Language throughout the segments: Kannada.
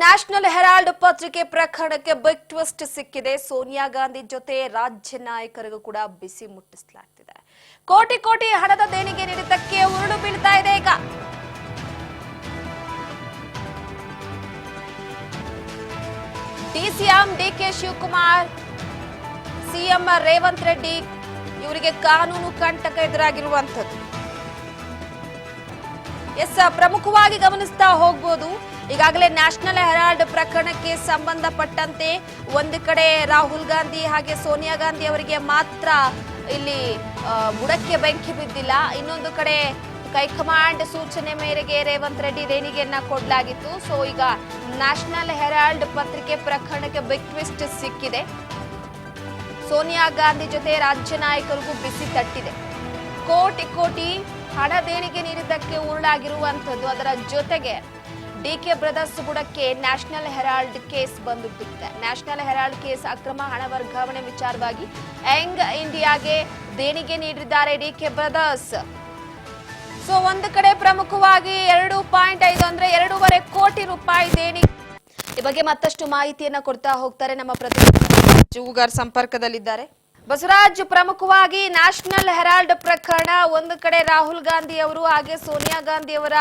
ನ್ಯಾಷನಲ್ ಹೆರಾಲ್ಡ್ ಪತ್ರಿಕೆ ಪ್ರಕರಣಕ್ಕೆ ಬಿಗ್ ಟ್ವಿಸ್ಟ್ ಸಿಕ್ಕಿದೆ. ಸೋನಿಯಾ ಗಾಂಧಿ ಜೊತೆ ರಾಜ್ಯ ನಾಯಕರಿಗೂ ಕೂಡ ಬಿಸಿ ಮುಟ್ಟಿಸಲಾಗ್ತಿದೆ. ಕೋಟಿ ಕೋಟಿ ಹಣದ ದೇಣಿಗೆ ನೀಡಿದ್ದಕ್ಕೆ ಉರುಳು ಬೀಳ್ತಾ ಇದೆ ಈಗ. ಡಿಸಿಎಂ ಡಿಕೆ ಶಿವಕುಮಾರ್, ಸಿಎಂ ರೇವಂತ್ ರೆಡ್ಡಿ ಇವರಿಗೆ ಕಾನೂನು ಕಂಟಕ ಎದುರಾಗಿರುವಂತದ್ದು. ಪ್ರಮುಖವಾಗಿ ಗಮನಿಸ್ತಾ ಹೋಗಬಹುದು. ಈಗಾಗಲೇ ನ್ಯಾಷನಲ್ ಹೆರಾಲ್ಡ್ ಪ್ರಕರಣಕ್ಕೆ ಸಂಬಂಧಪಟ್ಟಂತೆ ಒಂದು ಕಡೆ ರಾಹುಲ್ ಗಾಂಧಿ ಹಾಗೆ ಸೋನಿಯಾ ಗಾಂಧಿ ಅವರಿಗೆ ಮಾತ್ರ ಇಲ್ಲಿ ಬುಡಕ್ಕೆ ಬೆಂಕಿ ಬಿದ್ದಿಲ್ಲ. ಇನ್ನೊಂದು ಕಡೆ ಹೈಕಮಾಂಡ್ ಸೂಚನೆ ಮೇರೆಗೆ ರೇವಂತ್ ರೆಡ್ಡಿ ದೇಣಿಗೆಯನ್ನ ಕೊಡಲಾಗಿತ್ತು. ಸೊ ಈಗ ನ್ಯಾಷನಲ್ ಹೆರಾಲ್ಡ್ ಪತ್ರಿಕೆ ಪ್ರಕರಣಕ್ಕೆ ಬಿಗ್ ಟ್ವಿಸ್ಟ್ ಸಿಕ್ಕಿದೆ. ಸೋನಿಯಾ ಗಾಂಧಿ ಜೊತೆ ರಾಜ್ಯ ನಾಯಕರಿಗೂ ಬಿಸಿ ತಟ್ಟಿದೆ. ಕೋಟಿ ಕೋಟಿ ಹಣ ದೇಣಿಗೆ ನೀಡಿದ್ದಕ್ಕೆ ಉರುಳಾಗಿರುವಂತದ್ದು. ಅದರ ಜೊತೆಗೆ ಡಿಕೆ ಬ್ರದರ್ಸ್ ಬುಡಕ್ಕೆ ನ್ಯಾಷನಲ್ ಹೆರಾಲ್ಡ್ ಕೇಸ್ ಬಂದು ಬಿಟ್ಟಿದೆ. ನ್ಯಾಷನಲ್ ಹೆರಾಲ್ಡ್ ಕೇಸ್ ಅಕ್ರಮ ಹಣ ವರ್ಗಾವಣೆ ವಿಚಾರವಾಗಿ ಯಂಗ್ ಇಂಡಿಯಾಗೆ ದೇಣಿಗೆ ನೀಡಿದ್ದಾರೆ ಡಿಕೆ ಬ್ರದರ್ಸ್. ಸೊ ಒಂದು ಕಡೆ ಪ್ರಮುಖವಾಗಿ 2.5 ಅಂದ್ರೆ 2.5 ಕೋಟಿ ರೂಪಾಯಿ ದೇಣಿಗೆ. ಈ ಬಗ್ಗೆ ಮತ್ತಷ್ಟು ಮಾಹಿತಿಯನ್ನ ಕೊಡ್ತಾ ಹೋಗ್ತಾರೆ ನಮ್ಮ ಪ್ರತಿನಿಧಿ ಜೂಗಾರ್ ಸಂಪರ್ಕದಲ್ಲಿದ್ದಾರೆ. ಬಸವರಾಜ್, ಪ್ರಮುಖವಾಗಿ ನ್ಯಾಷನಲ್ ಹೆರಾಲ್ಡ್ ಪ್ರಕರಣ ಒಂದು ಕಡೆ ರಾಹುಲ್ ಗಾಂಧಿ ಅವರು ಹಾಗೆ ಸೋನಿಯಾ ಗಾಂಧಿ ಅವರ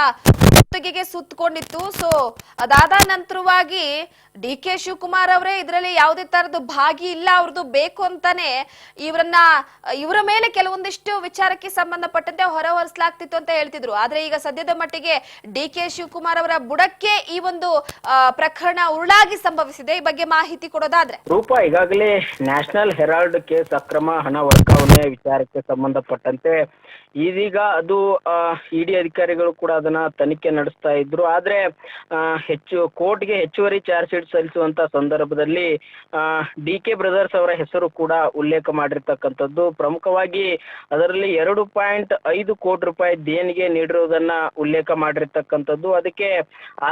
ಕುತ್ತಿಗೆಗೆ ಸುತ್ತಕೊಂಡಿತ್ತು. ಸೊ ಅದಾದ ನಂತರವಾಗಿ ಡಿಕೆ ಶಿವಕುಮಾರ್ ಅವರೇ ಇದರಲ್ಲಿ ಯಾವುದೇ ತರದ್ದು ಭಾಗಿ ಇಲ್ಲ, ಅವ್ರದ್ದು ಬೇಕು ಅಂತಾನೆ ಇವರ ಮೇಲೆ ಕೆಲವೊಂದಿಷ್ಟು ವಿಚಾರಕ್ಕೆ ಸಂಬಂಧಪಟ್ಟಂತೆ ಹೊರಹೊರಿಸಲಾಗ್ತಿತ್ತು ಅಂತ ಹೇಳ್ತಿದ್ರು. ಆದ್ರೆ ಈಗ ಸದ್ಯದ ಮಟ್ಟಿಗೆ ಡಿಕೆ ಶಿವಕುಮಾರ್ ಅವರ ಬುಡಕ್ಕೆ ಈ ಒಂದು ಪ್ರಕರಣ ಉರುಳಾಗಿ ಸಂಭವಿಸಿದೆ. ಈ ಬಗ್ಗೆ ಮಾಹಿತಿ ಕೊಡೋದಾದ್ರೆ ರೂಪ, ಈಗಾಗಲೇ ನ್ಯಾಷನಲ್ ಹೆರಾಲ್ಡ್ ಕೇಸ್ ಅಕ್ರಮ ಹಣ ವರ್ಗಾವಣೆ ವಿಚಾರಕ್ಕೆ ಸಂಬಂಧಪಟ್ಟಂತೆ ಇದೀಗ ಅದು ಇಡಿ ಅಧಿಕಾರಿಗಳು ಕೂಡ ಅದನ್ನ ತನಿಖೆ ನಡೆಸ್ತಾ ಇದ್ರು. ಆದ್ರೆ ಕೋರ್ಟ್ಗೆ ಹೆಚ್ಚುವರಿ ಚಾರ್ಜ್ ಶೀಟ್ ಸಲ್ಲಿಸುವಂತ ಸಂದರ್ಭದಲ್ಲಿ ಡಿಕೆ ಬ್ರದರ್ಸ್ ಅವರ ಹೆಸರು ಕೂಡ ಉಲ್ಲೇಖ ಮಾಡಿರ್ತಕ್ಕಂಥದ್ದು. ಪ್ರಮುಖವಾಗಿ ಅದರಲ್ಲಿ 2.5 ಕೋಟಿ ರೂಪಾಯಿ ದೇಣಿಗೆ ನೀಡಿರುವುದನ್ನ ಉಲ್ಲೇಖ ಮಾಡಿರ್ತಕ್ಕಂಥದ್ದು. ಅದಕ್ಕೆ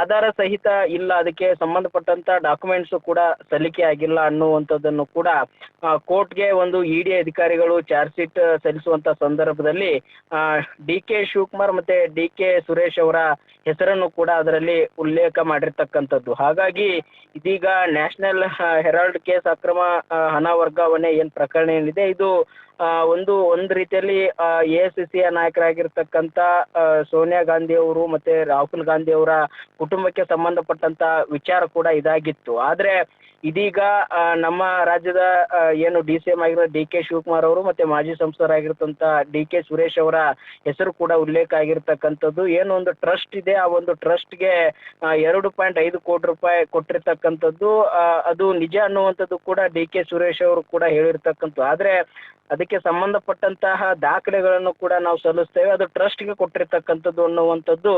ಆಧಾರ ಸಹಿತ ಇಲ್ಲ, ಅದಕ್ಕೆ ಸಂಬಂಧಪಟ್ಟಂತ ಡಾಕ್ಯುಮೆಂಟ್ಸ್ ಕೂಡ ಸಲ್ಲಿಕೆ ಆಗಿಲ್ಲ ಅನ್ನುವಂಥದ್ದನ್ನು ಕೂಡ ಕೋರ್ಟ್ಗೆ ಒಂದು ಇಡಿ ಅಧಿಕಾರಿಗಳು ಚಾರ್ಜ್ ಶೀಟ್ ಸಲ್ಲಿಸುವಂತ ಸಂದರ್ಭದಲ್ಲಿ ಡಿಕೆ ಶಿವಕುಮಾರ್ ಮತ್ತೆ ಡಿಕೆ ಸುರೇಶ್ ಅವರ ಹೆಸರನ್ನು ಕೂಡ ಅದರಲ್ಲಿ ಉಲ್ಲೇಖ ಮಾಡಿರ್ತಕ್ಕಂಥದ್ದು. ಹಾಗಾಗಿ ಇದೀಗ ನ್ಯಾಷನಲ್ ಹೆರಾಲ್ಡ್ ಕೇಸ್ ಅಕ್ರಮ ಹಣ ವರ್ಗಾವಣೆ ಏನ್ ಪ್ರಕರಣ ಏನಿದೆ ಇದು ಒಂದು ರೀತಿಯಲ್ಲಿ AICC ನಾಯಕರಾಗಿರ್ತಕ್ಕಂಥ ಸೋನಿಯಾ ಗಾಂಧಿ ಅವರು ಮತ್ತೆ ರಾಹುಲ್ ಗಾಂಧಿ ಅವರ ಕುಟುಂಬಕ್ಕೆ ಸಂಬಂಧಪಟ್ಟಂತ ವಿಚಾರ ಕೂಡ ಇದಾಗಿತ್ತು. ಆದ್ರೆ ಇದೀಗ ನಮ್ಮ ರಾಜ್ಯದ ಏನು DCM ಆಗಿರೋ ಡಿಕೆ ಶಿವಕುಮಾರ್ ಅವರು ಮತ್ತೆ ಮಾಜಿ ಸಂಸದರಾಗಿರ್ತಂತ ಡಿಕೆ ಸುರೇಶ್ ಅವರ ಹೆಸರು ಕೂಡ ಉಲ್ಲೇಖ ಆಗಿರ್ತಕ್ಕಂಥದ್ದು. ಏನು ಒಂದು ಟ್ರಸ್ಟ್ ಇದೆ, ಆ ಒಂದು ಟ್ರಸ್ಟ್ಗೆ 2.5 ಕೋಟಿ ರೂಪಾಯಿ ಕೊಟ್ಟಿರ್ತಕ್ಕಂಥದ್ದು ಅದು ನಿಜ ಅನ್ನುವಂಥದ್ದು ಕೂಡ ಡಿಕೆ ಸುರೇಶ್ ಅವರು ಕೂಡ ಹೇಳಿರ್ತಕ್ಕಂಥದ್ದು. ಆದ್ರೆ ಅದಕ್ಕೆ ಸಂಬಂಧಪಟ್ಟಂತಹ ದಾಖಲೆಗಳನ್ನು ಕೂಡ ನಾವು ಸಲ್ಲಿಸ್ತೇವೆ, ಅದು ಟ್ರಸ್ಟ್ಗೆ ಕೊಟ್ಟಿರ್ತಕ್ಕಂಥದ್ದು ಅನ್ನುವಂಥದ್ದು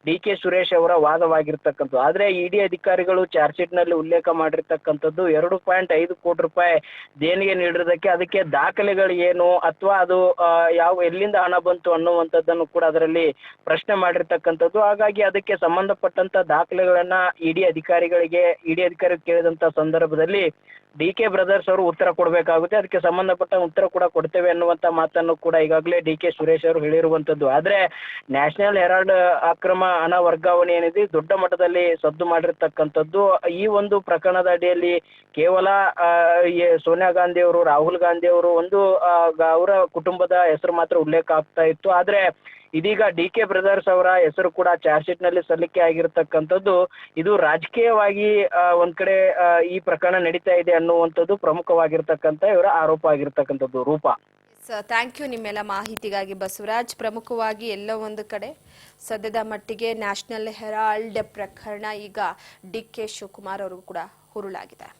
ಡಿಕೆ ಸುರೇಶ್ ಅವರ ವಾದವಾಗಿರ್ತಕ್ಕಂಥದ್ದು. ಆದ್ರೆ ಇಡಿ ಅಧಿಕಾರಿಗಳು ಚಾರ್ಜ್ ಶೀಟ್ ನಲ್ಲಿ ಉಲ್ಲೇಖ ಮಾಡಿರ್ತಕ್ಕಂಥದ್ದು 2.5 ಕೋಟಿ ರೂಪಾಯಿ ದೇಣಿಗೆ ನೀಡಿರೋದಕ್ಕೆ ಅದಕ್ಕೆ ದಾಖಲೆಗಳು ಏನು ಅಥವಾ ಅದು ಎಲ್ಲಿಂದ ಹಣ ಬಂತು ಅನ್ನುವಂಥದ್ದನ್ನು ಕೂಡ ಅದರಲ್ಲಿ ಪ್ರಶ್ನೆ ಮಾಡಿರ್ತಕ್ಕಂಥದ್ದು. ಹಾಗಾಗಿ ಅದಕ್ಕೆ ಸಂಬಂಧಪಟ್ಟಂತ ದಾಖಲೆಗಳನ್ನ ಇಡಿ ಅಧಿಕಾರಿಗಳು ಕೇಳಿದಂತ ಸಂದರ್ಭದಲ್ಲಿ ಡಿಕೆ ಬ್ರದರ್ಸ್ ಅವರು ಉತ್ತರ ಕೊಡಬೇಕಾಗುತ್ತೆ, ಅದಕ್ಕೆ ಸಂಬಂಧಪಟ್ಟ ಉತ್ತರ ಕೂಡ ಕೊಡ್ತೇವೆ ಅನ್ನುವಂತ ಮಾತನ್ನು ಕೂಡ ಈಗಾಗಲೇ ಡಿಕೆ ಸುರೇಶ್ ಅವರು ಹೇಳಿರುವಂತದ್ದು. ಆದ್ರೆ ನ್ಯಾಷನಲ್ ಹೆರಾಲ್ಡ್ ಅಕ್ರಮ ಹಣ ವರ್ಗಾವಣೆ ಏನಿದೆ ದೊಡ್ಡ ಮಟ್ಟದಲ್ಲಿ ಸದ್ದು ಮಾಡಿರ್ತಕ್ಕಂಥದ್ದು. ಈ ಒಂದು ಪ್ರಕರಣದ ಅಡಿಯಲ್ಲಿ ಕೇವಲ ಸೋನಿಯಾ ಗಾಂಧಿ ಅವರು, ರಾಹುಲ್ ಗಾಂಧಿ ಅವರು ಅವರ ಕುಟುಂಬದ ಹೆಸರು ಮಾತ್ರ ಉಲ್ಲೇಖ ಆಗ್ತಾ ಇತ್ತು. ಆದ್ರೆ ಇದೀಗ ಡಿಕೆ ಬ್ರದರ್ಸ್ ಅವರ ಹೆಸರು ಕೂಡ ಚಾರ್ಜ್ ಶೀಟ್ ನಲ್ಲಿ ಸಲ್ಲಿಕೆ ಆಗಿರ್ತಕ್ಕಂಥದ್ದು. ಇದು ರಾಜಕೀಯವಾಗಿ ಒಂದ್ ಕಡೆ ಈ ಪ್ರಕರಣ ನಡೀತಾ ಇದೆ ಅನ್ನುವಂಥದ್ದು ಪ್ರಮುಖವಾಗಿರ್ತಕ್ಕಂಥ ಇವರ ಆರೋಪ ಆಗಿರ್ತಕ್ಕಂಥದ್ದು. ರೂಪಾ, ಥ್ಯಾಂಕ್ ಯು ನಿಮ್ಮೆಲ್ಲ ಮಾಹಿತಿಗಾಗಿ ಬಸವರಾಜ್. ಪ್ರಮುಖವಾಗಿ ಎಲ್ಲೋ ಒಂದು ಕಡೆ ಸದ್ಯದ ಮಟ್ಟಿಗೆ ನ್ಯಾಷನಲ್ ಹೆರಾಲ್ಡ್ ಪ್ರಕರಣ ಈಗ ಡಿಕೆ ಶಿವಕುಮಾರ್ ಅವರಿಗೂ ಕೂಡ ಹುರುಳಾಗಿದೆ.